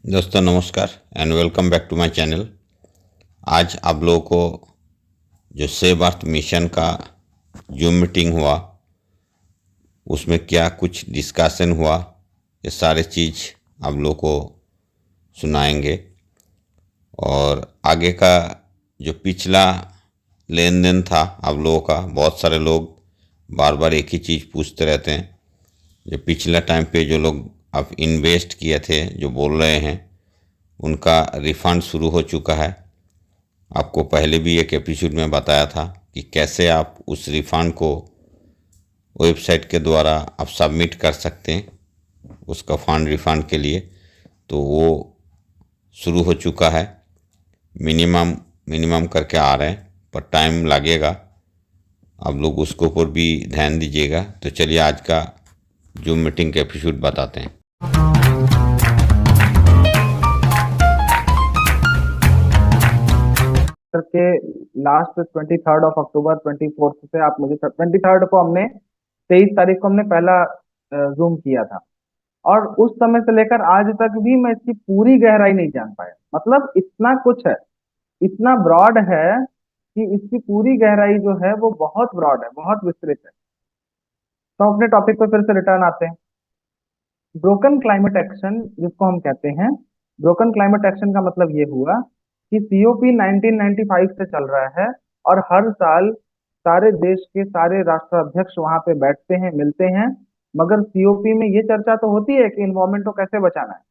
दोस्तों नमस्कार and welcome back to my channel. आज आप लोगों को जो सेव अर्थ मिशन का जूम मीटिंग हुआ उसमें क्या कुछ डिस्कशन हुआ ये सारे चीज़ आप लोगों को सुनाएंगे। और आगे का जो पिछला लेन देन था आप लोगों का, बहुत सारे लोग बार बार एक ही चीज़ पूछते रहते हैं। जो पिछला टाइम पे जो लोग आप इन्वेस्ट किए थे जो बोल रहे हैं उनका रिफ़ंड शुरू हो चुका है। आपको पहले भी एक एपिसोड में बताया था कि कैसे आप उस रिफ़ंड को वेबसाइट के द्वारा आप सबमिट कर सकते हैं उसका फंड रिफ़ंड के लिए। तो वो शुरू हो चुका है, मिनिमम करके आ रहे हैं, पर टाइम लगेगा। आप लोग उसके ऊपर भी ध्यान दीजिएगा। तो चलिए आज का जूम मीटिंग का एपिसोड बताते हैं। के लास्ट 23 अक्टूबर 24 से आप मुझे 23 को हमने 23 तारीख को हमने पहला जूम किया था। और उस समय से लेकर आज तक भी मैं इसकी पूरी गहराई नहीं जान पाया। मतलब इतना कुछ है, इतना ब्रॉड है कि इसकी पूरी गहराई जो है वो बहुत ब्रॉड है, बहुत विस्तृत है। तो अपने टॉपिक पर फिर से रिटर्न आते हैं। ब्रोकन क्लाइमेट एक्शन जिसको हम कहते हैं, ब्रोकन क्लाइमेट एक्शन का मतलब ये हुआ कि सीओपी 1995 से चल रहा है और हर साल सारे देश के सारे राष्ट्राध्यक्ष वहां पे बैठते हैं, मिलते हैं। मगर सीओपी में ये चर्चा तो होती है कि इन्वायरमेंट को कैसे बचाना है,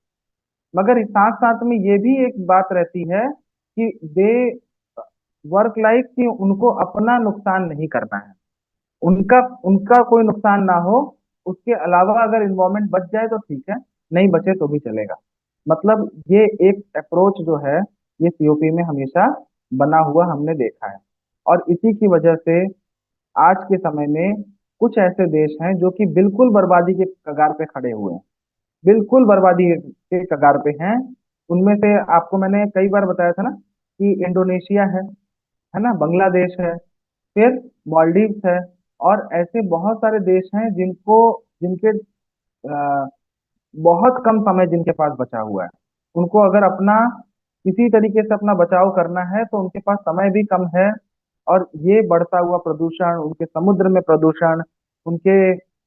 मगर साथ साथ में ये भी एक बात रहती है कि दे वर्क लाइक कि उनको अपना नुकसान नहीं करना है, उनका उनका कोई नुकसान ना हो। उसके अलावा अगर इन्वायरमेंट बच जाए तो ठीक है, नहीं बचे तो भी चलेगा। मतलब ये एक अप्रोच जो है ये सीओपी में हमेशा बना हुआ हमने देखा है। और इसी की वजह से आज के समय में कुछ ऐसे देश हैं जो कि बिल्कुल बर्बादी के कगार पे खड़े हुए हैं, बिल्कुल बर्बादी के कगार पे हैं। उनमें से आपको मैंने कई बार बताया था ना कि इंडोनेशिया है ना, बांग्लादेश है, फिर मालदीव्स है। और ऐसे बहुत सारे देश हैं जिनको जिनके अ, बहुत कम समय जिनके पास बचा हुआ है। उनको अगर अपना किसी तरीके से अपना बचाव करना है तो उनके पास समय भी कम है। और ये बढ़ता हुआ प्रदूषण, उनके समुद्र में प्रदूषण, उनके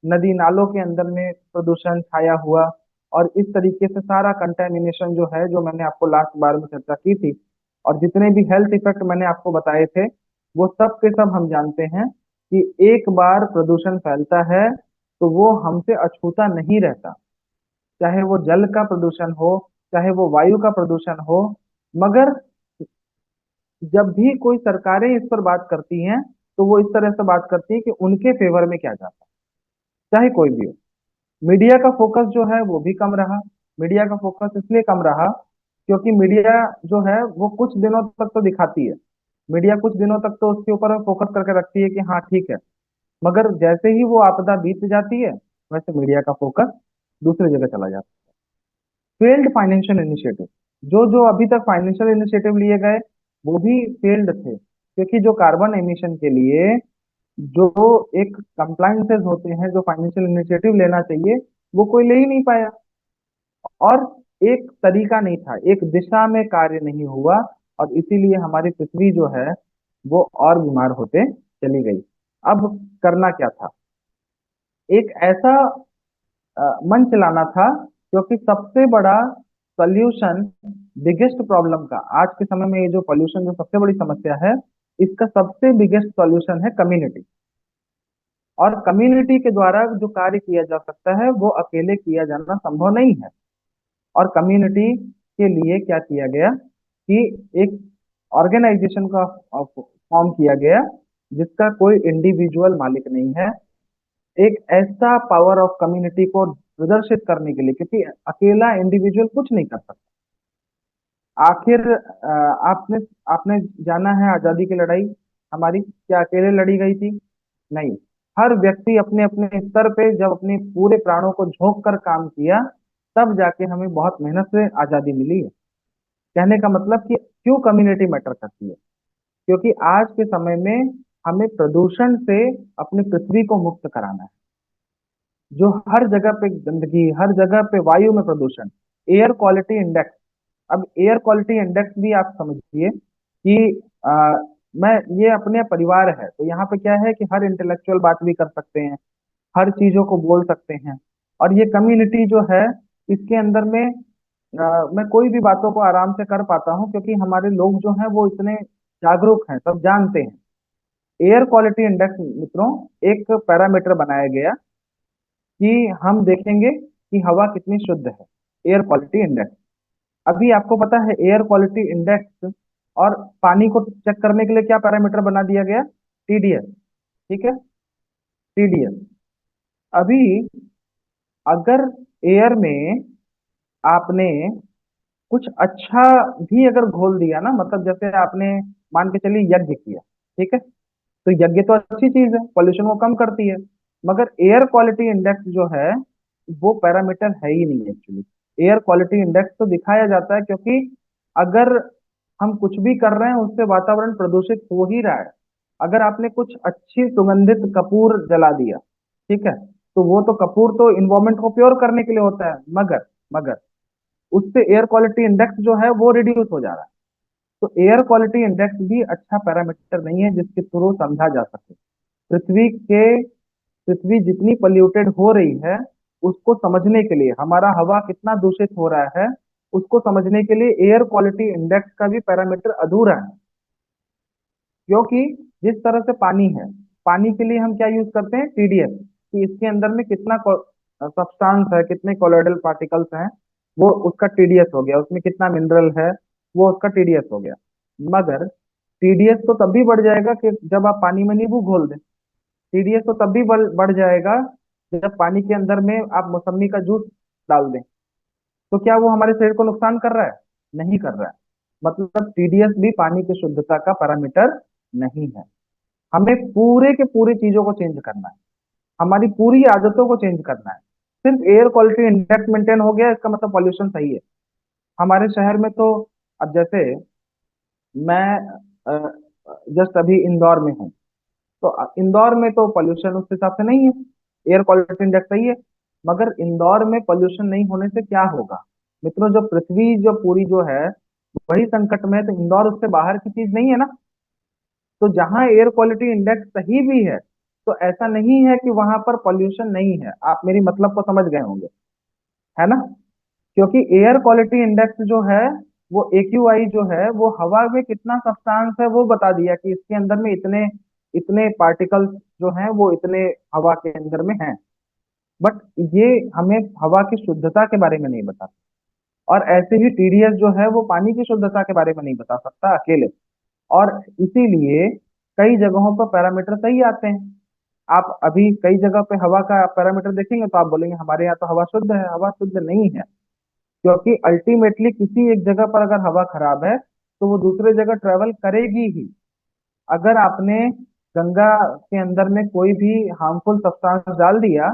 नदी नालों के अंदर में प्रदूषण छाया हुआ, और इस तरीके से सारा कंटेमिनेशन जो है, जो मैंने आपको लास्ट बार में चर्चा की थी, और जितने भी हेल्थ इफेक्ट मैंने आपको बताए थे, वो सब के सब हम जानते हैं कि एक बार प्रदूषण फैलता है तो वो हमसे अछूता नहीं रहता। चाहे वो जल का प्रदूषण हो, चाहे वो वायु का प्रदूषण हो। मगर जब भी कोई सरकारें इस पर बात करती हैं तो वो इस तरह से बात करती हैं कि उनके फेवर में क्या जाता है, चाहे कोई भी हो। मीडिया का फोकस जो है वो भी कम रहा। मीडिया का फोकस इसलिए कम रहा क्योंकि मीडिया जो है वो कुछ दिनों तक तो दिखाती है, मीडिया कुछ दिनों तक तो उसके ऊपर फोकस करके रखती है कि हाँ ठीक है। मगर जैसे ही वो आपदा बीत जाती है वैसे मीडिया का फोकस दूसरी जगह चला जाता है। फेल्ड फाइनेंशियल इनिशिएटिव, जो जो अभी तक फाइनेंशियल इनिशिएटिव लिए गए वो भी फेल्ड थे, क्योंकि जो कार्बन एमिशन के लिए जो एक कंप्लाइंसेस होते हैं, जो फाइनेंशियल इनिशिएटिव लेना चाहिए, वो कोई ले ही नहीं पाया। और एक तरीका नहीं था, एक दिशा में कार्य नहीं हुआ, और इसीलिए हमारी पृथ्वी जो है वो और बीमार होते चली गई। अब करना क्या था, एक ऐसा मंच लाना था, क्योंकि सबसे बड़ा सॉल्यूशन बिगेस्ट प्रॉब्लम का आज के समय में, ये जो पॉल्यूशन जो सबसे बड़ी समस्या है, इसका सबसे बिगेस्ट सॉल्यूशन है कम्युनिटी। और कम्युनिटी के द्वारा जो कार्य किया जा सकता है वो अकेले किया जाना संभव नहीं है। और कम्युनिटी के लिए क्या किया गया कि एक ऑर्गेनाइजेशन का फॉर्म किया गया जिसका कोई इंडिविजुअल मालिक नहीं है। एक ऐसा पावर ऑफ कम्युनिटी को प्रदर्शित करने के लिए, क्योंकि अकेला इंडिविजुअल कुछ नहीं कर सकता। आखिर आपने आपने जाना है आजादी की लड़ाई हमारी क्या अकेले लड़ी गई थी? नहीं। हर व्यक्ति अपने अपने स्तर पे जब अपने पूरे प्राणों को झोंक कर काम किया, तब जाके हमें बहुत मेहनत से आजादी मिली है। कहने का मतलब कि क्यों कम्युनिटी मैटर करती है, क्योंकि आज के समय में हमें प्रदूषण से अपनी पृथ्वी को मुक्त कराना है। जो हर जगह पे गंदगी, हर जगह पे वायु में प्रदूषण, एयर क्वालिटी इंडेक्स अब एयर क्वालिटी इंडेक्स भी आप समझिए कि आ, मैं ये अपने परिवार है, तो यहाँ पे क्या है कि हर इंटेलेक्चुअल बात भी कर सकते हैं, हर चीजों को बोल सकते हैं। और ये कम्युनिटी जो है, इसके अंदर में मैं कोई भी बातों को आराम से कर पाता हूँ, क्योंकि हमारे लोग जो हैं वो इतने जागरूक हैं, सब जानते हैं। एयर क्वालिटी इंडेक्स मित्रों, एक पैरामीटर बनाया गया कि हम देखेंगे कि हवा कितनी शुद्ध है। एयर क्वालिटी इंडेक्स, अभी आपको पता है एयर क्वालिटी इंडेक्स और पानी को चेक करने के लिए क्या पैरामीटर बना दिया गया? टीडीएस। ठीक है, टीडीएस। अभी अगर एयर में आपने कुछ अच्छा भी अगर घोल दिया ना, मतलब जैसे आपने मान के चलिए यज्ञ किया, ठीक है, तो यज्ञ तो अच्छी चीज है, पॉल्यूशन को कम करती है। मगर एयर क्वालिटी इंडेक्स जो है वो पैरामीटर है ही नहीं एक्चुअली। एयर क्वालिटी इंडेक्स तो दिखाया जाता है क्योंकि अगर हम कुछ भी कर रहे हैं उससे वातावरण प्रदूषित हो ही रहा है। अगर आपने कुछ अच्छी सुगंधित कपूर जला दिया, ठीक है, तो वो तो कपूर तो इन्वायरमेंट को प्योर करने के लिए होता है, मगर मगर उससे एयर क्वालिटी इंडेक्स जो है वो रिड्यूस हो जा रहा है। तो एयर क्वालिटी इंडेक्स भी अच्छा पैरामीटर नहीं है जिसके थ्रू समझा जा सके पृथ्वी के पृथ्वी जितनी पोल्यूटेड हो रही है उसको समझने के लिए, हमारा हवा कितना दूषित हो रहा है उसको समझने के लिए एयर क्वालिटी इंडेक्स का भी पैरामीटर अधूरा है। क्योंकि जिस तरह से पानी है, पानी के लिए हम क्या यूज करते हैं? टीडीएस, कि इसके अंदर में कितना सब्सटेंस है, कितने कोलोइडल पार्टिकल्स हैं, वो उसका टीडीएस हो गया, उसमें कितना मिनरल है, वो उसका टीडीएस हो गया। मगर टीडीएस तो तब भी बढ़ जाएगा कि जब आप पानी में नींबू घोल दें। टीडीएस तो तब भी बढ़ जाएगा जब पानी के अंदर में आप मौसम्मी का जूस डाल दें। तो क्या वो हमारे शरीर को नुकसान कर रहा है? नहीं कर रहा है। मतलब टीडीएस भी पानी की शुद्धता का पैरामीटर नहीं है। हमें पूरे के पूरी चीजों को चेंज करना है, हमारी पूरी आदतों को चेंज करना है। सिर्फ एयर क्वालिटी इंडेक्स मेंटेन हो गया इसका मतलब पॉल्यूशन सही है? हमारे शहर में तो, अब जैसे मैं जस्ट अभी इंदौर में हूँ, तो इंदौर में तो पॉल्यूशन उस हिसाब से नहीं है, एयर क्वालिटी इंडेक्स सही है। मगर इंदौर में पॉल्यूशन नहीं होने से क्या होगा मित्रों? जो पृथ्वी जो पूरी जो है वही संकट में है, तो इंदौर उससे बाहर की चीज नहीं है ना। तो जहां एयर क्वालिटी इंडेक्स सही भी है, तो ऐसा नहीं है कि वहां पर पॉल्यूशन नहीं है। आप मेरी मतलब को समझ गए होंगे, है ना? क्योंकि एयर क्वालिटी इंडेक्स जो है, वो एक्यूआई जो है, वो हवा में कितना सब्सटेंस है वो बता दिया कि इसके अंदर में इतने इतने पार्टिकल्स जो हैं वो इतने हवा के अंदर में हैं। बट ये हमें हवा की शुद्धता के बारे में नहीं बताता। और ऐसे ही टीडीएस जो है वो पानी की शुद्धता के बारे में नहीं बता सकता अकेले। और इसीलिए कई जगहों पर पैरामीटर सही आते हैं। आप अभी कई जगह पे हवा का पैरामीटर देखेंगे तो आप बोलेंगे हमारे यहाँ तो हवा शुद्ध है। हवा शुद्ध नहीं है, क्योंकि अल्टीमेटली किसी एक जगह पर अगर हवा खराब है तो वो दूसरे जगह ट्रेवल करेगी ही। अगर आपने गंगा के अंदर में कोई भी हार्मफुल सब्सटेंस डाल दिया,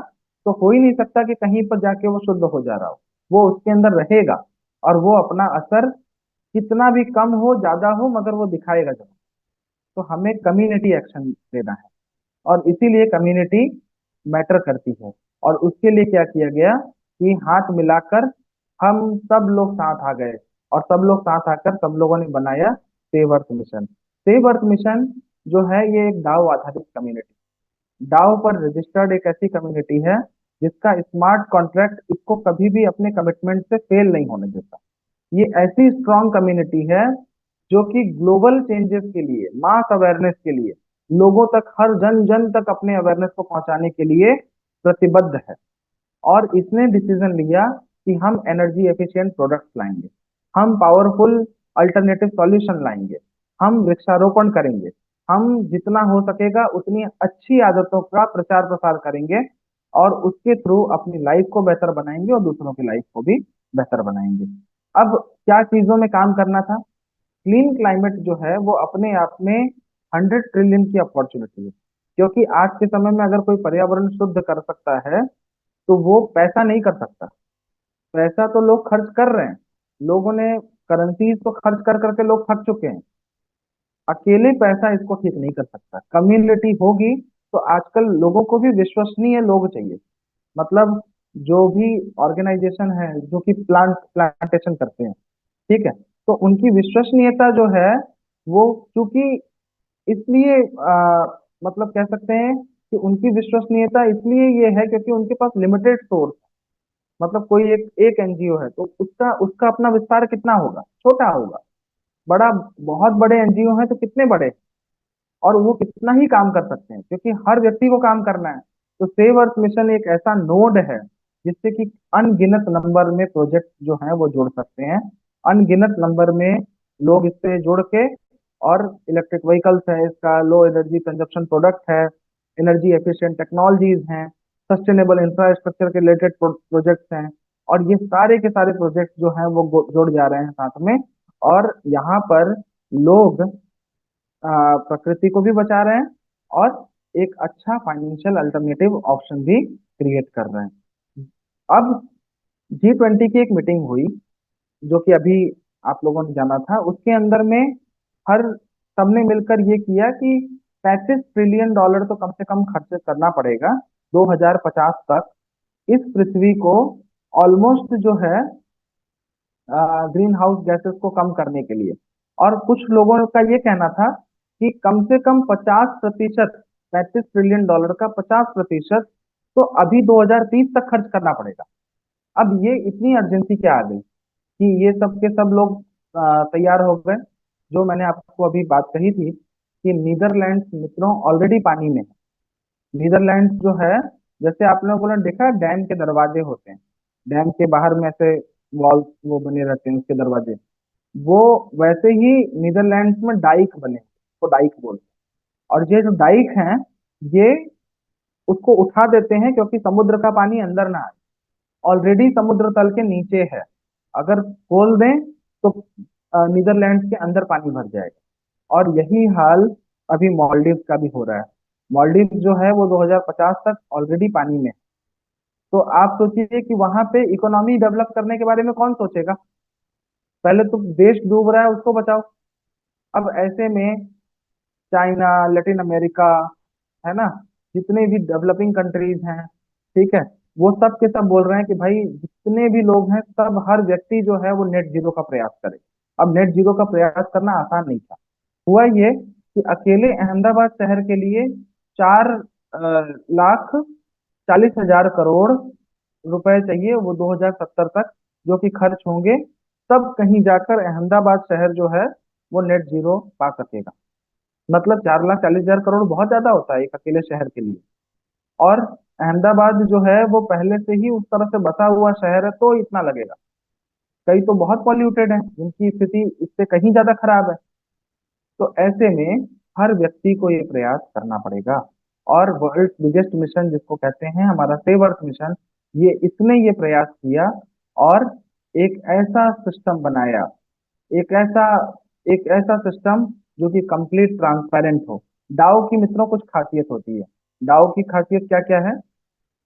तो हो ही नहीं सकता कि कहीं पर जाके वो शुद्ध हो जा रहा हो। वो उसके अंदर रहेगा और वो अपना असर कितना भी कम हो ज्यादा हो मगर वो दिखाएगा जरूर। तो हमें कम्युनिटी एक्शन लेना है, और इसीलिए कम्युनिटी मैटर करती है। और उसके लिए क्या किया गया कि हाथ मिलाकर हम सब लोग साथ आ गए, और सब लोग साथ आकर सब लोगों ने बनाया save earth mission. Save earth mission जो है ये एक डाउ आधारित कम्युनिटी, डाउ पर रजिस्टर्ड एक ऐसी कम्युनिटी है जिसका स्मार्ट कॉन्ट्रैक्ट इसको कभी भी अपने कमिटमेंट से फेल नहीं होने देता। ये ऐसी स्ट्रांग कम्युनिटी है जो कि ग्लोबल चेंजेस के लिए, मास अवेयरनेस के लिए, लोगों तक, हर जन जन तक अपने अवेयरनेस को पहुंचाने के लिए प्रतिबद्ध है। और इसने डिसीजन लिया कि हम एनर्जी एफिशिएंट प्रोडक्ट्स लाएंगे, हम पावरफुल अल्टरनेटिव सॉल्यूशन लाएंगे, हम वृक्षारोपण करेंगे, हम जितना हो सकेगा उतनी अच्छी आदतों का प्रचार प्रसार करेंगे, और उसके थ्रू अपनी लाइफ को बेहतर बनाएंगे और दूसरों की लाइफ को भी बेहतर बनाएंगे। अब क्या चीजों में काम करना था? क्लीन क्लाइमेट जो है वो अपने आप में 100 ट्रिलियन की अपॉर्चुनिटी है। क्योंकि आज के समय में अगर कोई पर्यावरण शुद्ध कर सकता है तो वो पैसा नहीं कर सकता। पैसा तो लोग खर्च कर रहे हैं, लोगों ने करेंसीज तो खर्च कर करके लोग थक चुके हैं। अकेले पैसा इसको ठीक नहीं कर सकता। कम्युनिटी होगी तो आजकल लोगों को भी विश्वसनीय लोग चाहिए। मतलब जो भी ऑर्गेनाइजेशन है जो कि प्लांटेशन करते हैं, ठीक है। तो उनकी विश्वसनीयता जो है वो, क्योंकि इसलिए मतलब कह सकते हैं कि उनकी विश्वसनीयता इसलिए ये है क्योंकि उनके पास लिमिटेड सोर्स, मतलब कोई एक एक एनजीओ है तो उसका उसका अपना विस्तार कितना होगा, छोटा होगा। बड़ा, बहुत बड़े एनजीओ हैं तो कितने बड़े, और वो कितना ही काम कर सकते हैं क्योंकि हर व्यक्ति को काम करना है। तो सेव अर्थ मिशन एक ऐसा नोड है जिससे कि अनगिनत नंबर में प्रोजेक्ट जो हैं वो जुड़ सकते हैं, अनगिनत नंबर में लोग इससे जुड़ के, और इलेक्ट्रिक व्हीकल्स है, इसका लो एनर्जी कंजप्शन प्रोडक्ट है, एनर्जी एफिशिएंट टेक्नोलॉजीज हैं, सस्टेनेबल इंफ्रास्ट्रक्चर के रिलेटेड प्रोजेक्ट्स हैं, और ये सारे के सारे प्रोजेक्ट जो हैं वो जुड़ जा रहे हैं साथ में। और यहाँ पर लोग प्रकृति को भी बचा रहे हैं और एक अच्छा फाइनेंशियल अल्टरनेटिव ऑप्शन भी क्रिएट कर रहे हैं। अब G20 की एक मीटिंग हुई जो कि अभी आप लोगों ने जाना था, उसके अंदर में हर सबने मिलकर ये किया कि 35 ट्रिलियन डॉलर तो कम से कम खर्च करना पड़ेगा 2050 तक इस पृथ्वी को ऑलमोस्ट जो है ग्रीन हाउस गैसेस को कम करने के लिए। और कुछ लोगों का ये कहना था कि कम से कम 50%, 35 ट्रिलियन डॉलर का 50% तो अभी 2030 तक खर्च करना पड़ेगा। अब ये इतनी अर्जेंसी क्या आ गई कि ये सब के सब लोग तैयार हो गए। जो मैंने आपको अभी बात कही थी कि नीदरलैंड्स मित्रों ऑलरेडी पानी में है। नीदरलैंड्स जो है, जैसे आप लोगों ने देखा डैम के दरवाजे होते हैं, डैम के बाहर में ऐसे वॉल्स वो बने रहते हैं उसके दरवाजे, वो वैसे ही नीदरलैंड्स में डाइक बने, तो डाइक बोलते हैं। और ये जो डाइक हैं, ये उसको उठा देते हैं क्योंकि समुद्र का पानी अंदर ना आए, ऑलरेडी समुद्र तल के नीचे है। अगर खोल दें तो नीदरलैंड्स के अंदर पानी भर जाएगा। और यही हाल अभी मालदीव का भी हो रहा है। मालदीव जो है वो 2050 तक ऑलरेडी पानी में है। तो आप सोचिए कि वहां पे इकोनॉमी डेवलप करने के बारे में कौन सोचेगा। पहले तो देश डूब रहा है उसको बचाओ। अब ऐसे में चाइना, लैटिन अमेरिका, है ना, जितने भी डेवलपिंग कंट्रीज हैं, ठीक है, वो सब के सब बोल रहे हैं कि भाई जितने भी लोग हैं सब, हर व्यक्ति जो है वो नेट जीरो का प्रयास करे। अब नेट जीरो का प्रयास करना आसान नहीं था। हुआ ये कि अकेले अहमदाबाद शहर के लिए 4,40,40,000 करोड़ रुपए चाहिए वो 2070 तक, जो कि खर्च होंगे, तब कहीं जाकर अहमदाबाद शहर जो है वो नेट जीरो पा सकेगा। मतलब 4,40,000 करोड़ बहुत ज्यादा होता है एक अकेले शहर के लिए। और अहमदाबाद जो है वो पहले से ही उस तरह से बसा हुआ शहर है तो इतना लगेगा। कई तो बहुत पॉल्यूटेड है जिनकी स्थिति इससे कहीं ज्यादा खराब है। तो ऐसे में हर व्यक्ति को ये प्रयास करना पड़ेगा। और वर्ल्ड बिगेस्ट मिशन जिसको कहते हैं हमारा सेव अर्थ मिशन, ये इसने ये प्रयास किया और एक ऐसा सिस्टम बनाया, एक ऐसा एक ऐसा सिस्टम जो कि कंप्लीट ट्रांसपेरेंट हो। डाओ की मित्रों कुछ खासियत होती है। डाओ की खासियत क्या क्या है?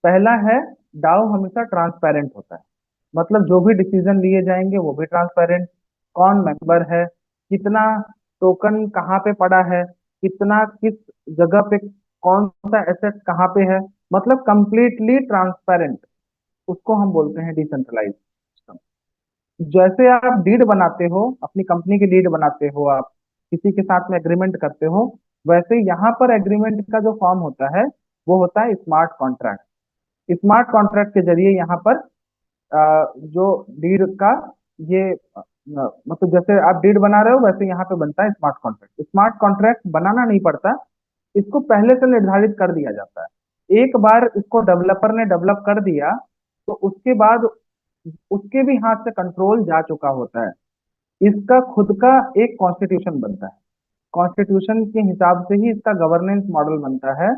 पहला है, डाओ हमेशा ट्रांसपेरेंट होता है। मतलब जो भी डिसीजन लिए जाएंगे वो भी ट्रांसपेरेंट, कौन मेंबर है, कितना टोकन कहाँ पे पड़ा है, कितना किस जगह पे, कौन सा एसेट कहाँ पे है, मतलब कंप्लीटली ट्रांसपेरेंट। उसको हम बोलते हैं डिसेंट्रलाइज सिस्टम। जैसे आप डीड बनाते हो, अपनी कंपनी की डीड बनाते हो, आप किसी के साथ में एग्रीमेंट करते हो, वैसे यहाँ पर एग्रीमेंट का जो फॉर्म होता है वो होता है स्मार्ट कॉन्ट्रैक्ट। स्मार्ट कॉन्ट्रैक्ट के जरिए यहाँ पर जो डीड का ये मतलब जैसे आप डीड बना रहे हो वैसे यहाँ पे बनता है स्मार्ट कॉन्ट्रैक्ट। स्मार्ट कॉन्ट्रैक्ट बनाना नहीं पड़ता, इसको पहले से निर्धारित कर दिया जाता है। एक बार इसको डेवलपर ने डेवलप कर दिया तो उसके बाद उसके भी हाथ से कंट्रोल जा चुका होता है। इसका खुद का एक कॉन्स्टिट्यूशन बनता है। कॉन्स्टिट्यूशन के हिसाब से ही इसका गवर्नेंस मॉडल बनता है,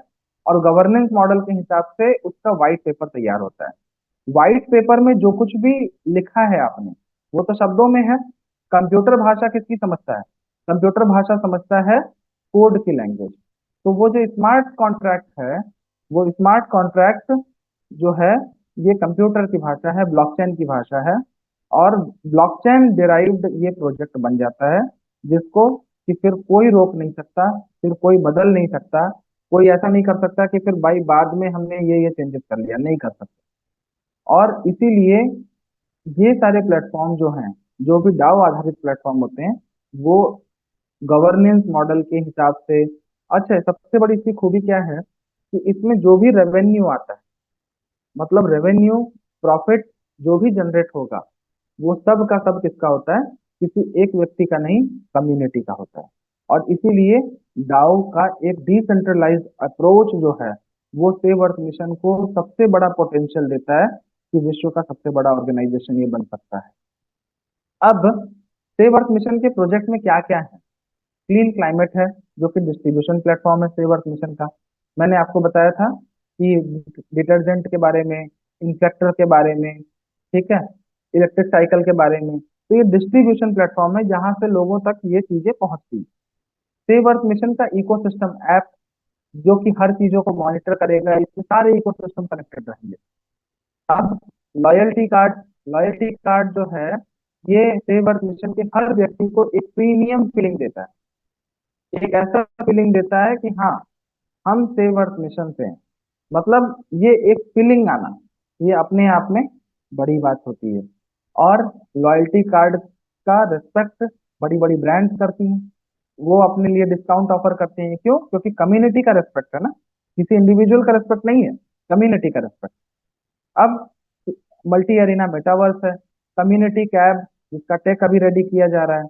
और गवर्नेंस मॉडल के हिसाब से उसका व्हाइट पेपर तैयार होता है। व्हाइट पेपर में जो कुछ भी लिखा है आपने वो तो शब्दों में है। कंप्यूटर भाषा किसकी समझता है? कंप्यूटर भाषा समझता है कोड की लैंग्वेज। तो वो जो स्मार्ट कॉन्ट्रैक्ट है, वो स्मार्ट कॉन्ट्रैक्ट जो है ये कंप्यूटर की भाषा है, ब्लॉकचेन की भाषा है। और ब्लॉकचेन डिराइव्ड ये प्रोजेक्ट बन जाता है जिसको कि फिर कोई रोक नहीं सकता, फिर कोई बदल नहीं सकता, कोई ऐसा नहीं कर सकता कि फिर भाई बाद में हमने ये चेंजेस कर लिया, नहीं कर सकता। और इसीलिए ये सारे प्लेटफॉर्म जो हैं जो भी डाओ आधारित प्लेटफॉर्म होते हैं वो गवर्नेंस मॉडल के हिसाब से। अच्छा, सबसे बड़ी इसकी खूबी क्या है कि इसमें जो भी रेवेन्यू आता है, मतलब रेवेन्यू, प्रॉफिट जो भी जनरेट होगा, वो सब का सब किसका होता है? किसी एक व्यक्ति का नहीं, कम्युनिटी का होता है। और इसीलिए डाओ का एक डिसेंट्रलाइज्ड अप्रोच जो है वो सेव अर्थ मिशन को सबसे बड़ा पोटेंशियल देता है कि विश्व का सबसे बड़ा ऑर्गेनाइजेशन ये बन सकता है। अब सेव अर्थ मिशन के प्रोजेक्ट में क्या क्या है? क्लीन क्लाइमेट है, जो कि डिस्ट्रीब्यूशन प्लेटफॉर्म है सेव अर्थ मिशन का। मैंने आपको बताया था कि डिटर्जेंट के बारे में, इंसेक्टर के बारे में, ठीक है, इलेक्ट्रिक साइकिल के बारे में। तो ये डिस्ट्रीब्यूशन प्लेटफॉर्म है जहां से लोगों तक ये चीजें पहुंचती। सेव अर्थ मिशन का इकोसिस्टम ऐप, जो कि हर चीजों को मॉनिटर करेगा, इसमें सारे इकोसिस्टम कनेक्टेड रहेंगे। अब लॉयल्टी कार्ड, लॉयल्टी कार्ड जो है ये सेव अर्थ मिशन के हर व्यक्ति को एक प्रीमियम फीलिंग देता है, एक ऐसा फीलिंग देता है कि हाँ, हम सेव अर्थ मिशन से हैं। मतलब ये एक फीलिंग आना, ये अपने आप में बड़ी बात होती है। और लॉयल्टी कार्ड का रिस्पेक्ट बड़ी बड़ी ब्रांड्स करती हैं, वो अपने लिए डिस्काउंट ऑफर करते हैं। क्यों? क्योंकि कम्युनिटी का रिस्पेक्ट है ना, किसी इंडिविजुअल का रिस्पेक्ट नहीं है, कम्युनिटी का रिस्पेक्ट। अब मल्टी एरिना मेटावर्स है, कम्युनिटी कैब जिसका टेक अभी रेडी किया जा रहा है,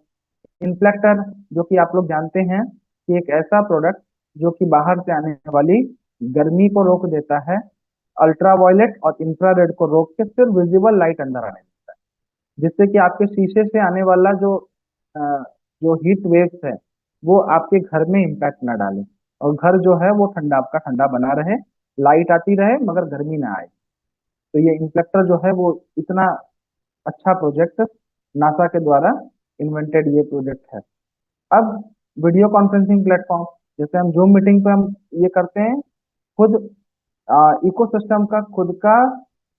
इन्फ्लेक्टर जो कि आप लोग जानते हैं कि एक ऐसा प्रोडक्ट जो कि बाहर से आने वाली गर्मी को रोक देता है, अल्ट्रावायलेट और इंफ्रारेड को रोक के सिर्फ विजिबल लाइट अंदर आने देता है, जिससे कि आपके शीशे से आने वाला अ, जो हीट वेव्स है वो आपके घर में इम्पैक्ट ना डाले, और घर जो है वो ठंडा, आपका ठंडा बना रहे, लाइट आती रहे मगर गर्मी ना आए। तो ये इन्फ्लेक्टर जो है वो इतना अच्छा प्रोजेक्ट नासा के द्वारा इन्वेंटेड ये प्रोजेक्ट है। अब वीडियो कॉन्फ्रेंसिंग प्लेटफॉर्म, जैसे हम जूम मीटिंग पे हम ये करते हैं, खुद इकोसिस्टम का खुद का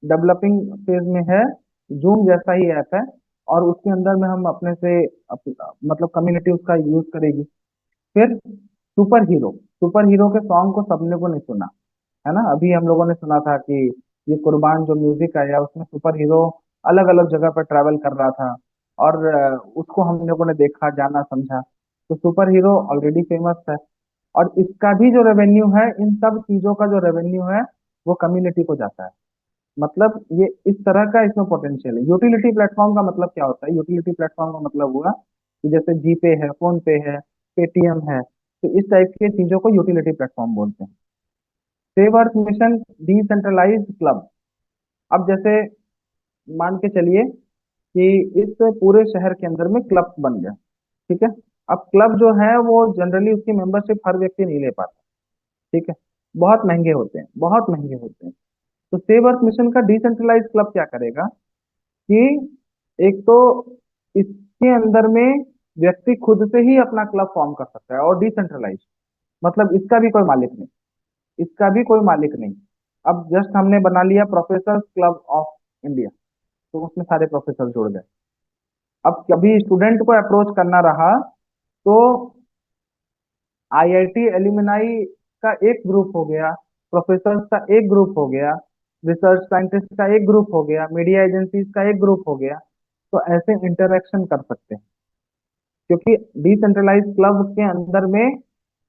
डेवलपिंग फेज में है, जूम जैसा ही ऐप है, और उसके अंदर में हम अपने से मतलब कम्युनिटी उसका यूज करेगी। फिर सुपर हीरो, सुपर हीरो के सॉन्ग को सबने को नहीं सुना है ना, अभी हम लोगों ने सुना था कि ये कुर्बान जो म्यूजिक आया उसमें सुपर हीरो अलग अलग जगह पर ट्रैवल कर रहा था, और उसको हम लोगों ने देखा, जाना, समझा। तो सुपर हीरो ऑलरेडी फेमस है, और इसका भी जो रेवेन्यू है, इन सब चीजों का जो रेवेन्यू है वो कम्युनिटी को जाता है। मतलब ये इस तरह का इसमें पोटेंशियल है। यूटिलिटी प्लेटफॉर्म का मतलब क्या होता है? यूटिलिटी प्लेटफॉर्म का मतलब हुआ कि जैसे जीपे है, फोन पे है, पेटीएम है, तो इस टाइप के चीजों को यूटिलिटी प्लेटफॉर्म बोलते हैं। Save earth mission decentralized club. अब जैसे मान के चलिए कि इस पूरे शहर के अंदर में क्लब बन गया, ठीक है। अब क्लब जो है वो जनरली उसकी मेंबरशिप हर व्यक्ति नहीं ले पाता, ठीक है, बहुत महंगे होते हैं, बहुत महंगे होते हैं। तो सेव अर्थ मिशन का डिसेंट्रलाइज क्लब क्या करेगा कि एक तो इसके अंदर में व्यक्ति खुद से ही अपना क्लब फॉर्म कर सकता है, और डिसेंट्रलाइज मतलब इसका भी कोई मालिक नहीं, इसका भी कोई मालिक नहीं। अब जस्ट हमने बना लिया प्रोफेसर क्लब ऑफ इंडिया, तो उसमें सारे प्रोफेसर जुड़ गए। अब कभी स्टूडेंट को अप्रोच करना रहा तो आईआईटी एलुमनाई का एक ग्रुप हो गया, प्रोफेसर का एक ग्रुप हो गया, रिसर्च साइंटिस्ट का एक ग्रुप हो गया, मीडिया एजेंसीज का एक ग्रुप हो गया। तो ऐसे इंटरेक्शन कर सकते हैं, क्योंकि डिसेंट्रलाइज क्लब के अंदर में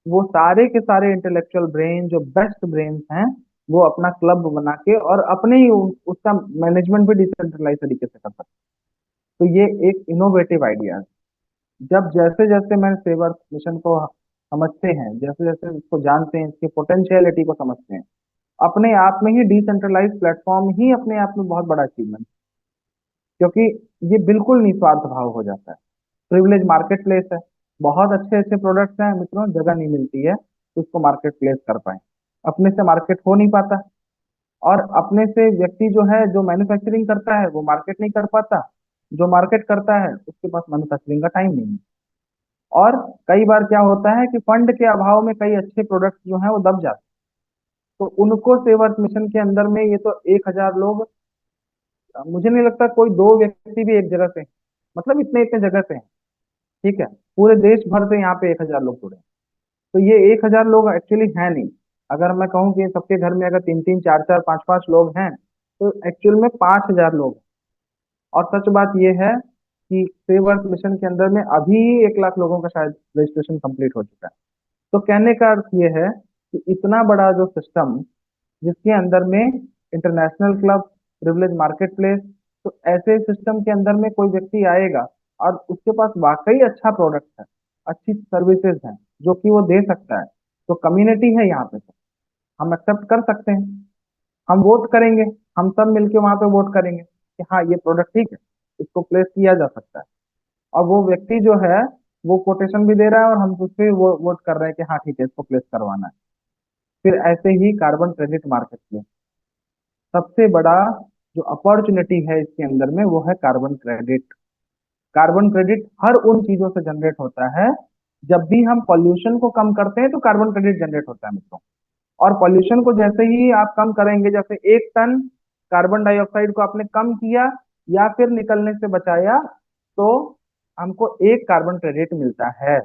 वो सारे के सारे इंटेलेक्चुअल ब्रेन, जो बेस्ट ब्रेन्स हैं, वो अपना क्लब बना के और अपने ही उसका मैनेजमेंट भी डिसेंट्रलाइज तरीके से कर सकते हैं। तो ये एक इनोवेटिव आइडिया है। जब जैसे जैसे मैं सेवर मिशन को समझते हैं, जैसे जैसे इसको जानते हैं, इसकी पोटेंशियलिटी को समझते हैं, अपने आप में ही डिसेंट्रलाइज प्लेटफॉर्म ही अपने आप में बहुत बड़ा अचीवमेंट, क्योंकि ये बिल्कुल निस्वार्थ भाव हो जाता है। प्रिविलेज मार्केट प्लेस है, बहुत अच्छे अच्छे प्रोडक्ट्स हैं मित्रों, जगह नहीं मिलती है तो उसको मार्केट प्लेस कर पाए, अपने से मार्केट हो नहीं पाता। और अपने से व्यक्ति जो है, जो मैन्युफैक्चरिंग करता है वो मार्केट नहीं कर पाता, जो मार्केट करता है उसके पास मैन्युफैक्चरिंग का टाइम नहीं है। और कई बार क्या होता है कि फंड के अभाव में कई अच्छे प्रोडक्ट्स जो हैं वो दब जाते हैं। तो उनको सेव अर्थ मिशन के अंदर में, ये तो 1,000 लोग, मुझे नहीं लगता कोई दो व्यक्ति भी एक जगह से हैं। मतलब इतने इतने जगह से हैं, ठीक है, पूरे देश भर से यहाँ पे 1,000 लोग जुड़े हैं। तो ये 1,000 लोग एक्चुअली है नहीं। अगर मैं कहूँ कि सबके घर में अगर तीन तीन चार चार पांच पांच लोग हैं, तो एक्चुअल में 5,000 लोग हैं। और सच बात ये है कि सेव अर्थ मिशन के अंदर में अभी 1 लाख लोगों का शायद रजिस्ट्रेशन कंप्लीट हो चुका है। तो कहने का अर्थ ये है कि इतना बड़ा जो सिस्टम, जिसके अंदर में international club, privilege market place, तो ऐसे सिस्टम के अंदर में कोई व्यक्ति आएगा और उसके पास वाकई अच्छा प्रोडक्ट है, अच्छी सर्विसेज हैं जो कि वो दे सकता है, तो कम्युनिटी है यहाँ पे, तो हम एक्सेप्ट कर सकते हैं, हम वोट करेंगे, हम सब मिलके वहां पे वोट करेंगे कि हाँ ये प्रोडक्ट ठीक है, इसको प्लेस किया जा सकता है। और वो व्यक्ति जो है वो कोटेशन भी दे रहा है और हम उस पर वो वोट कर रहे हैं कि हाँ ठीक है इसको प्लेस करवाना है। फिर ऐसे ही कार्बन क्रेडिट मार्केट प्लेस, सबसे बड़ा जो अपॉर्चुनिटी है इसके अंदर में वो है कार्बन क्रेडिट। कार्बन क्रेडिट हर उन चीजों से जनरेट होता है, जब भी हम पॉल्यूशन को कम करते हैं तो कार्बन क्रेडिट जनरेट होता है मित्रों। और पॉल्यूशन को जैसे ही आप कम करेंगे, जैसे 1 टन कार्बन डाइऑक्साइड को आपने कम किया या फिर निकलने से बचाया, तो हमको 1 कार्बन क्रेडिट मिलता है।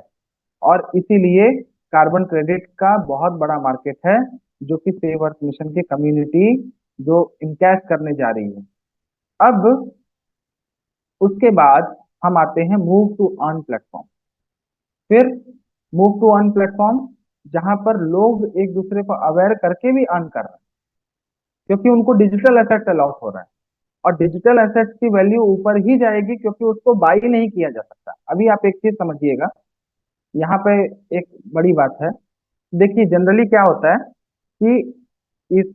और इसीलिए कार्बन क्रेडिट का बहुत बड़ा मार्केट है, जो कि सेव अर्थ मिशन की कम्युनिटी जो इनकैश करने जा रही है। अब उसके बाद हम आते हैं मूव टू अर्न प्लेटफॉर्म। फिर मूव टू अर्न प्लेटफॉर्म, जहां पर लोग एक दूसरे को अवेयर करके भी अर्न कर रहे हैं, क्योंकि उनको डिजिटल एसेट अलॉट हो रहा है। और डिजिटल एसेट्स की वैल्यू ऊपर ही जाएगी, क्योंकि उसको बाई नहीं किया जा सकता। अभी आप एक चीज समझिएगा, यहाँ पे एक बड़ी बात है। देखिए जनरली क्या होता है कि इस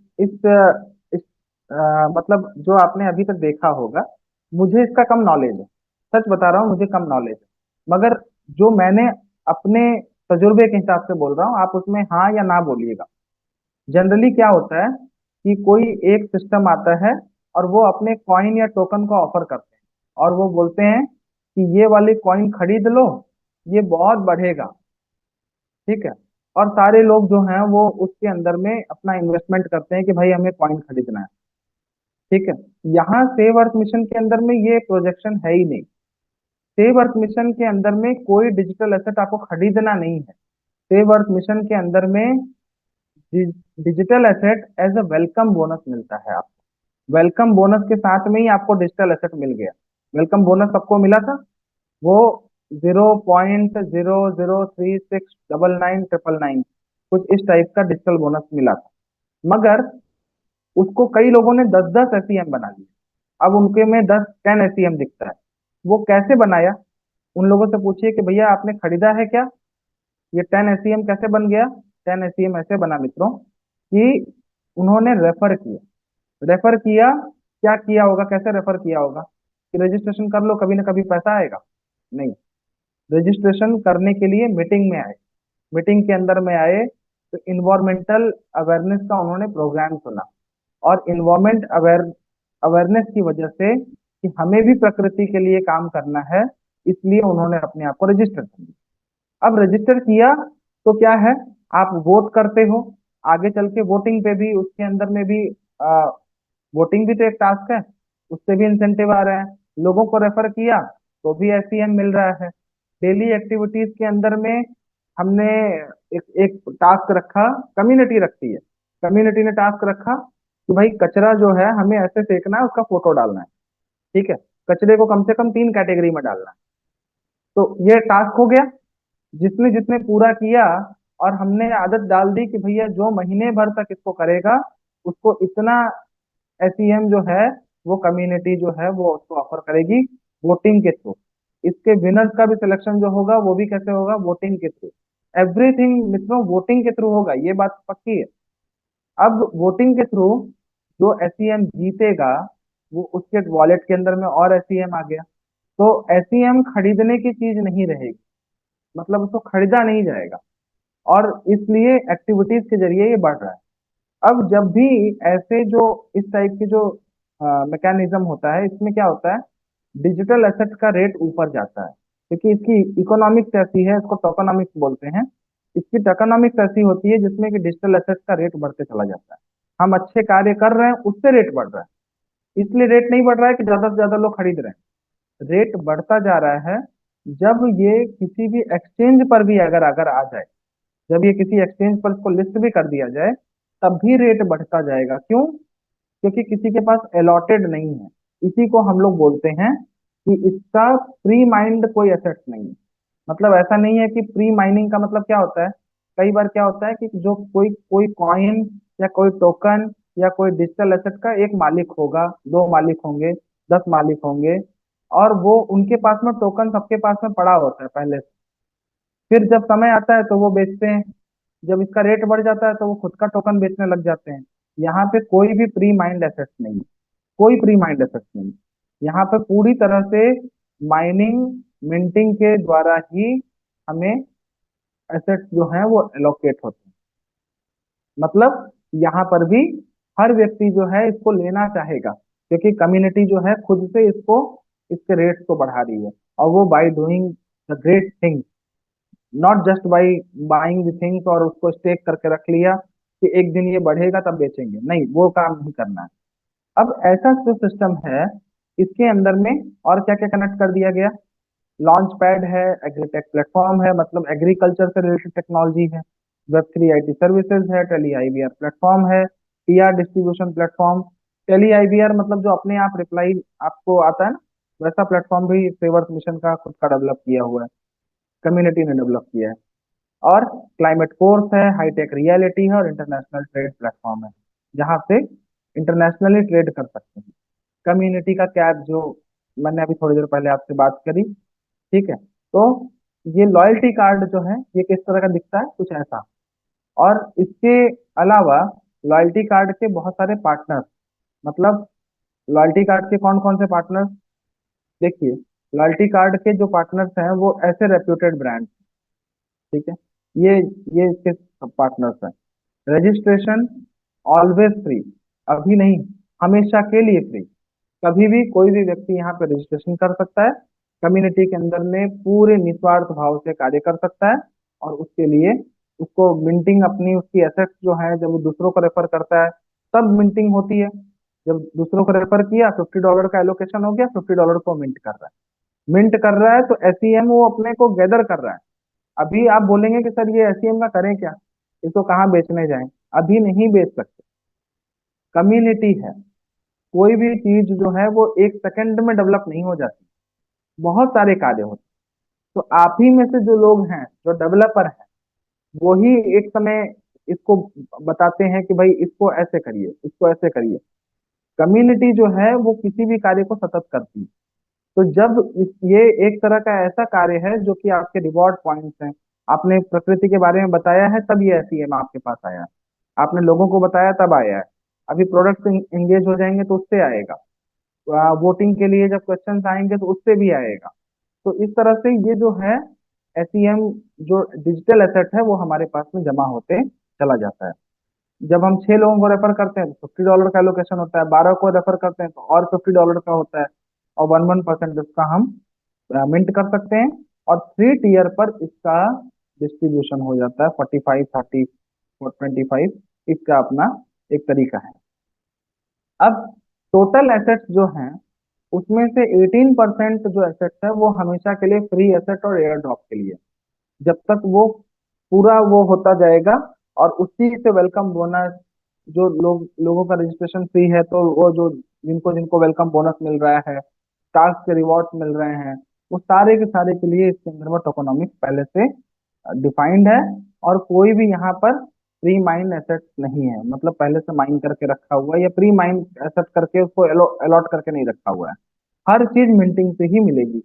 मतलब जो आपने अभी तक देखा होगा, मुझे इसका कम नॉलेज है, सच बता रहा हूँ, मुझे कम नॉलेज है, मगर जो मैंने अपने तजुर्बे के हिसाब से बोल रहा हूँ, आप उसमें हाँ या ना बोलिएगा। जनरली क्या होता है कि कोई एक सिस्टम आता है और वो अपने कॉइन या टोकन को ऑफर करते हैं, और वो बोलते हैं कि ये वाली कॉइन खरीद लो, ये बहुत बढ़ेगा, ठीक है। और सारे लोग जो हैं वो उसके अंदर में अपना इन्वेस्टमेंट करते हैं कि भाई हमें कॉइन खरीदना है, ठीक है। यहाँ सेव अर्थ मिशन के अंदर में ये प्रोजेक्शन है ही नहीं। सेव अर्थ मिशन के अंदर में कोई डिजिटल एसेट आपको खरीदना नहीं है। सेव अर्थ मिशन के अंदर में digital asset as a welcome bonus मिलता है आपको। वेलकम बोनस के साथ में ही आपको डिजिटल एसेट मिल गया। वेलकम बोनस सबको मिला था, वो 0.003699999 कुछ इस टाइप का डिजिटल बोनस मिला था। मगर उसको कई लोगों ने 10-10 एसीएम बना लिया। अब उनके में 10-10 एसीएम दिखता है। वो कैसे बनाया? उन लोगों से पूछिए कि भैया आपने खरीदा है क्या, ये 10 एसीएम कैसे बन गया? 10 एसीएम ऐसे बना मित्रों कि उन्होंने रेफर किया। रेफर किया, क्या किया होगा, कैसे रेफर किया होगा कि रजिस्ट्रेशन कर लो, कभी ना कभी पैसा आएगा? नहीं, रजिस्ट्रेशन करने के लिए मीटिंग में आए। मीटिंग के अंदर में आए तो इन्वायरमेंटल अवेयरनेस का उन्होंने प्रोग्राम सुना, और इन्वायरमेंट अवेयरनेस की वजह से कि हमें भी प्रकृति के लिए काम करना है, इसलिए उन्होंने अपने आप को रजिस्टर कर दिया। अब रजिस्टर किया तो क्या है, आप वोट करते हो, आगे चल के वोटिंग पे भी, उसके अंदर में भी वोटिंग भी तो एक टास्क है, उससे भी इंसेंटिव आ रहा है। लोगों को रेफर किया तो भी एसईएम मिल रहा है। डेली एक्टिविटीज के अंदर में हमने एक टास्क रखा, कम्युनिटी रखती है, कम्युनिटी ने टास्क रखा कि भाई कचरा जो है हमें ऐसे फेंकना है, उसका फोटो डालना है, ठीक है। कचरे को कम से कम 3 कैटेगरी में डालना है। तो ये टास्क हो गया, जिसने जिसने पूरा किया, और हमने आदत डाल दी कि भैया जो महीने भर तक इसको करेगा उसको इतना एसईएम जो है वो कम्युनिटी जो है वो उसको ऑफर करेगी वोटिंग के थ्रू। इसके विनर्स का भी सिलेक्शन जो होगा वो भी कैसे होगा? वोटिंग के थ्रू। एवरीथिंग मित्रों वोटिंग के थ्रू होगा, ये बात पक्की है। अब वोटिंग के थ्रू जो एसईएम जीतेगा, वो उसके वॉलेट के अंदर में और एसईएम आ गया, तो एसईएम खरीदने की चीज नहीं रहेगी, मतलब उसको खरीदा नहीं जाएगा, और इसलिए एक्टिविटीज के जरिए ये बढ़ रहा है। अब जब भी ऐसे जो इस टाइप की जो मैकेनिज्म होता है, इसमें क्या होता है, डिजिटल एसेट का रेट ऊपर जाता है, क्योंकि इसकी इकोनॉमिक्स ऐसी है, इसको टोकनॉमिक्स बोलते हैं। इसकी टोकनॉमिक्स ऐसी होती है जिसमें कि डिजिटल एसेट का रेट बढ़ते चला जाता है। हम अच्छे कार्य कर रहे हैं, उससे रेट बढ़ रहा है। इसलिए रेट नहीं बढ़ रहा है कि ज्यादा से ज्यादा लोग खरीद रहे हैं, रेट बढ़ता जा रहा है। जब ये किसी भी एक्सचेंज पर भी अगर अगर आ जाए, जब ये किसी एक्सचेंज पर इसको लिस्ट भी कर दिया जाए, तब भी रेट बढ़ता जाएगा। क्यों? क्योंकि किसी के पास अलॉटेड नहीं है। इसी को हम लोग बोलते हैं कि इसका प्री माइंड कोई एसेट नहीं है। मतलब ऐसा नहीं है कि प्री माइनिंग का मतलब क्या होता है। कई बार क्या होता है कि जो कोई कोई कॉइन या कोई टोकन या कोई डिजिटल एसेट का एक मालिक होगा, दो मालिक होंगे, 10 मालिक होंगे, और वो उनके पास में टोकन सबके पास में पड़ा होता है पहले से। फिर जब समय आता है तो वो बेचते हैं, जब इसका रेट बढ़ जाता है तो वो खुद का टोकन बेचने लग जाते हैं। यहाँ पे कोई भी प्री माइंड एसेट नहीं है, कोई प्री माइंड एसेट नहीं। यहाँ पे पूरी तरह से माइनिंग, मिंटिंग के द्वारा ही हमें एसेट्स जो हैं वो एलोकेट होते हैं। मतलब यहाँ पर भी हर व्यक्ति जो है इसको लेना चाहेगा, क्योंकि कम्युनिटी जो है खुद से इसको, इसके रेट्स को बढ़ा रही है। और वो by doing the great thing, not just by buying the things और उसको स्टेक करके रख लिया कि एक दिन ये बढ़ेगा तब बेचेंगे, नहीं, वो काम नहीं करना है। अब ऐसा जो सिस्टम है, इसके अंदर में और क्या क्या कनेक्ट कर दिया गया। लॉन्च पैड है, एग्रीटेक प्लेटफॉर्म है, मतलब एग्रीकल्चर से रिलेटेड टेक्नोलॉजी है। वेब 3 IT सर्विसेज है, टेली IVR प्लेटफॉर्म है, PR distribution platform. Tele IVR मतलब जो अपने आप रिप्लाई आपको आता है ना, वैसा प्लेटफॉर्म भी सेवर्स मिशन का खुद का डेवलप किया हुआ है, कम्युनिटी ने डेवलप किया है। और क्लाइमेट कोर्स है, हाईटेक रियलिटी है, और इंटरनेशनल ट्रेड प्लेटफॉर्म है, जहाँ से इंटरनेशनली ट्रेड कर सकते हैं। कम्युनिटी का कैप जो मैंने अभी थोड़ी देर पहले आपसे बात करी, ठीक है। तो ये लॉयल्टी कार्ड जो है ये किस तरह का दिखता है, कुछ ऐसा। और इसके अलावा लॉयल्टी कार्ड के बहुत सारे पार्टनर्स, मतलब लॉयल्टी कार्ड के कौन कौन से पार्टनर्स, देखिए, लॉयल्टी कार्ड के जो पार्टनर्स हैं वो ऐसे रेप्यूटेड ब्रांड, ठीक है, ये ये इसके पार्टनर्स हैं। रजिस्ट्रेशन ऑलवेज फ्री, अभी नहीं, हमेशा के लिए फ्री। कभी भी कोई भी व्यक्ति यहाँ पे रजिस्ट्रेशन कर सकता है, कम्युनिटी के अंदर में पूरे निस्वार्थ भाव से कार्य कर सकता है। और उसके लिए उसको मिंटिंग अपनी उसकी एसेट्स जो है, जब वो दूसरों को रेफर करता है तब मिंटिंग होती है। जब दूसरों को रेफर किया, $50 का एलोकेशन हो गया, $50 को मिंट कर रहा है, मिंट कर रहा है, तो SEM वो अपने को गैदर कर रहा है। अभी आप बोलेंगे कि सर ये SEM का करें क्या, इसको कहाँ बेचने जाएं, अभी नहीं बेच सकते। कम्युनिटी है, कोई भी चीज जो है वो एक सेकंड में डेवलप नहीं हो जाती, बहुत सारे कार्य होते हैं। तो आप ही में से जो लोग हैं, जो डेवलपर हैं, वो ही एक समय इसको बताते हैं कि भाई इसको ऐसे करिए, इसको ऐसे करिए। कम्युनिटी जो है वो किसी भी कार्य को सतत करती है। तो जब ये एक तरह का ऐसा कार्य है जो कि आपके रिवॉर्ड पॉइंट्स हैं, आपने प्रकृति के बारे में बताया है तब ये SEM आपके पास आया है, आपने लोगों को बताया तब आया है। अभी प्रोडक्ट एंगेज हो जाएंगे तो उससे आएगा, वोटिंग के लिए जब क्वेश्चन आएंगे तो उससे भी आएगा। तो इस तरह से ये जो है SEM, जो डिजिटल एसेट है वो हमारे पास में जमा होते चला जाता है। जब हम 6 लोगों को रेफर करते हैं तो $50 का एलोकेशन होता है, 12 को रेफर करते हैं तो और $50 का होता है, और 1% उसका हम मिंट कर सकते हैं। और 3 टियर पर इसका डिस्ट्रीब्यूशन हो जाता है, 45, 30 और 25, इसका अपना एक तरीका है। अब टोटल एसेट्स जो हैं उसमें से 18% जो एसेट्स है वो हमेशा के लिए फ्री एसेट और एयर ड्रॉप के लिए, जब तक वो पूरा वो होता जाएगा। और उसी से वेलकम बोनस, जो लोगों का रजिस्ट्रेशन फ्री है तो वो जो जिनको जिनको वेलकम बोनस मिल रहा है, टास्क के रिवॉर्ड्स मिल रहे हैं, वो सारे के सारे के लिए इसके अंदर में टोकोनॉमिक्स पहले से डिफाइंड है। और कोई भी यहाँ पर प्री माइन एसेट नहीं है, मतलब पहले से माइन करके रखा हुआ है या प्री माइन एसेट करके उसको अलॉट करके नहीं रखा हुआ है। हर चीज मिंटिंग से ही मिलेगी।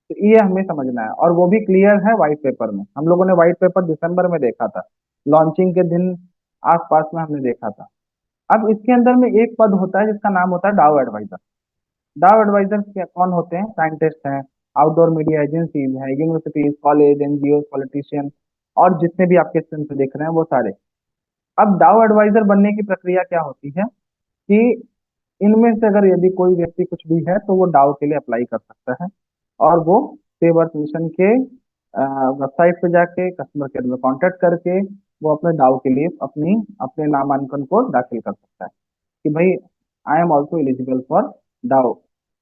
तो ये हमें समझना है, और वो भी क्लियर है व्हाइट पेपर में। हम लोगों ने व्हाइट पेपर दिसंबर में देखा था, लॉन्चिंग के दिन आसपास में हमने देखा था। अब इसके अंदर में एक पद होता है जिसका नाम होता है डाउ एडवाइजर। डाउ एडवाइजर क्या कौन होते हैं, साइंटिस्ट हैं, आउटडोर मीडिया एजेंसीज हैं, यूनिवर्सिटीज, कॉलेज, NGO, पॉलिटिशियन, और जितने भी आपके स्क्रीन पे देख रहे हैं वो सारे। अब डाउ एडवाइजर बनने की प्रक्रिया क्या होती है कि इनमें से अगर यदि कोई व्यक्ति कुछ भी है तो वो डाउ के लिए अप्लाई कर सकता है, और वो सेवर्स मिशन के वेबसाइट पे जाके कस्टमर केयर में कांटेक्ट करके वो अपने डाउ के लिए अपनी अपने नामांकन को दाखिल कर सकता है कि भाई I am also eligible for डाउ,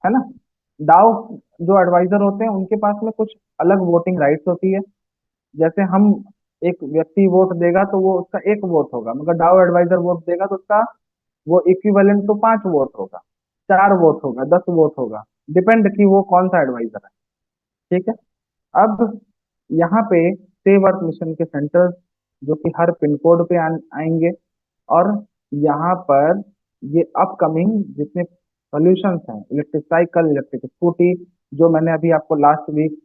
है ना। डाउ जो एडवाइजर होते हैं उनके पास में कुछ अलग वोटिंग राइट्स होती है। जैसे हम, एक व्यक्ति वोट देगा तो वो उसका एक वोट होगा, मगर डाउ एडवाइजर वोट देगा तो उसका वो इक्विवेलेंट तो 5 वोट होगा, 4 वोट होगा, 10 वोट होगा। डिपेंड कि वो कौन सा एडवाइजर है। ठीक है। अब यहाँ पे सेव अर्थ मिशन के सेंटर्स जो कि हर पिन कोड पे आएंगे, और यहाँ पर ये अपकमिंग जितने सॉल्यूशंस हैं, इलेक्ट्रिक साइकिल, इलेक्ट्रिक स्कूटी, जो मैंने अभी आपको लास्ट वीक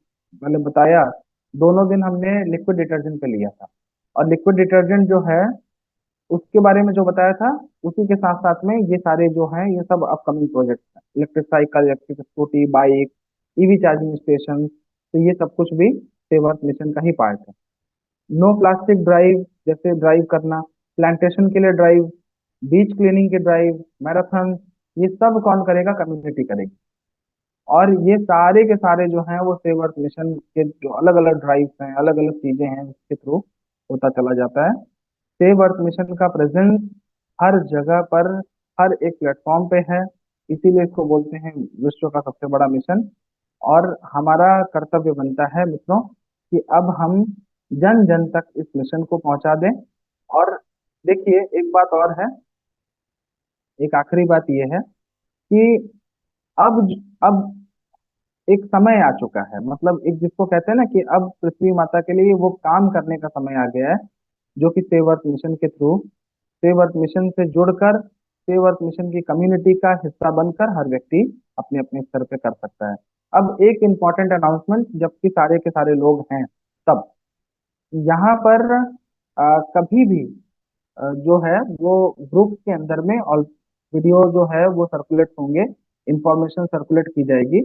मैंने बताया, दोनों दिन हमने लिक्विड डिटर्जेंट पे लिया था। और लिक्विड डिटर्जेंट जो है उसके बारे में जो बताया था, उसी के साथ साथ में ये सारे जो हैं ये सब अपकमिंग प्रोजेक्ट्स हैं, electric cycle, electric scooty, bike, EV charging station, तो ये सब कुछ भी सेव अर्थ मिशन का ही पार्ट है। नो प्लास्टिक ड्राइव, जैसे ड्राइव करना, प्लांटेशन के लिए ड्राइव, बीच क्लीनिंग के ड्राइव, मैराथन, ये सब कौन करेगा? कम्युनिटी करेगी। और ये सारे के सारे जो हैं वो सेव अर्थ मिशन के जो अलग अलग ड्राइव्स हैं, अलग अलग चीजें हैं, उसके थ्रू होता चला जाता है। सेव अर्थ मिशन का प्रेजेंस हर जगह पर, हर एक प्लेटफॉर्म पे है, इसीलिए इसको बोलते हैं विश्व का सबसे बड़ा मिशन। और हमारा कर्तव्य बनता है मित्रों कि अब हम जन जन तक इस मिशन को पहुंचा दें। और देखिए, एक बात और है, एक आखिरी बात यह है कि अब एक समय आ चुका है, मतलब एक जिसको कहते हैं ना कि अब पृथ्वी माता के लिए वो काम करने का समय आ गया है, जो कि सेव अर्थ मिशन के थ्रू, सेव अर्थ मिशन से जुड़कर, सेव अर्थ मिशन की कम्युनिटी का हिस्सा बनकर हर व्यक्ति अपने अपने स्तर पे कर सकता है। अब एक इम्पॉर्टेंट अनाउंसमेंट, जबकि सारे के सारे लोग हैं तब, यहाँ पर कभी भी जो है वो ग्रुप के अंदर में और वीडियो जो है वो सर्कुलेट होंगे, इंफॉर्मेशन सर्कुलेट की जाएगी।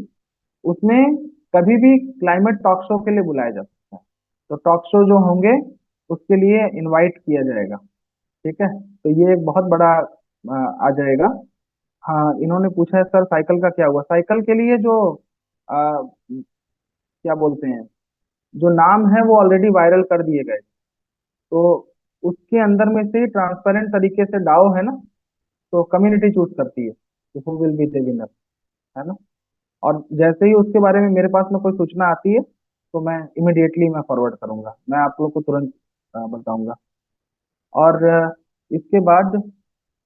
उसमें कभी भी क्लाइमेट टॉक शो के लिए बुलाया जा सकता है, तो टॉक शो जो होंगे उसके लिए इनवाइट किया जाएगा। ठीक है, तो ये एक बहुत बड़ा आ जाएगा। हाँ, इन्होंने पूछा है सर साइकिल का क्या हुआ? साइकिल के लिए जो क्या बोलते हैं, जो नाम है वो ऑलरेडी वायरल कर दिए गए, तो उसके अंदर में से ट्रांसपेरेंट तरीके से डाउ है ना, तो कम्युनिटी चूज करती है कि who will be the winner, है ना। और जैसे ही उसके बारे में मेरे पास में कोई सूचना आती है, तो मैं इमिडिएटली मैं फॉरवर्ड करूंगा, मैं आप लोग को तुरंत बताऊंगा। और इसके बाद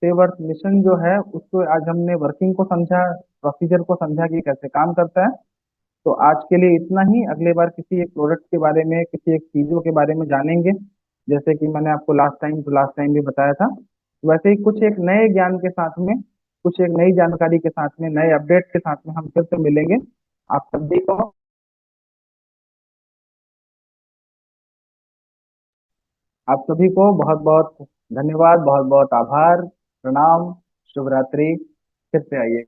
सेव अर्थ मिशन जो है उसको आज हमने वर्किंग को समझा, प्रोसीजर को समझा कि कैसे काम करता है। तो आज के लिए इतना ही, अगले बार किसी एक प्रोडक्ट के बारे में, किसी एक चीजों के बारे में जानेंगे, जैसे कि मैंने आपको लास्ट टाइम भी बताया था। वैसे ही कुछ एक नए ज्ञान के साथ में, कुछ एक नई जानकारी के साथ में, नए अपडेट के साथ में हम फिर से मिलेंगे। आप सभी को आप सभी को बहुत बहुत धन्यवाद, बहुत बहुत आभार, प्रणाम, शुभ रात्रि। फिर से आइए।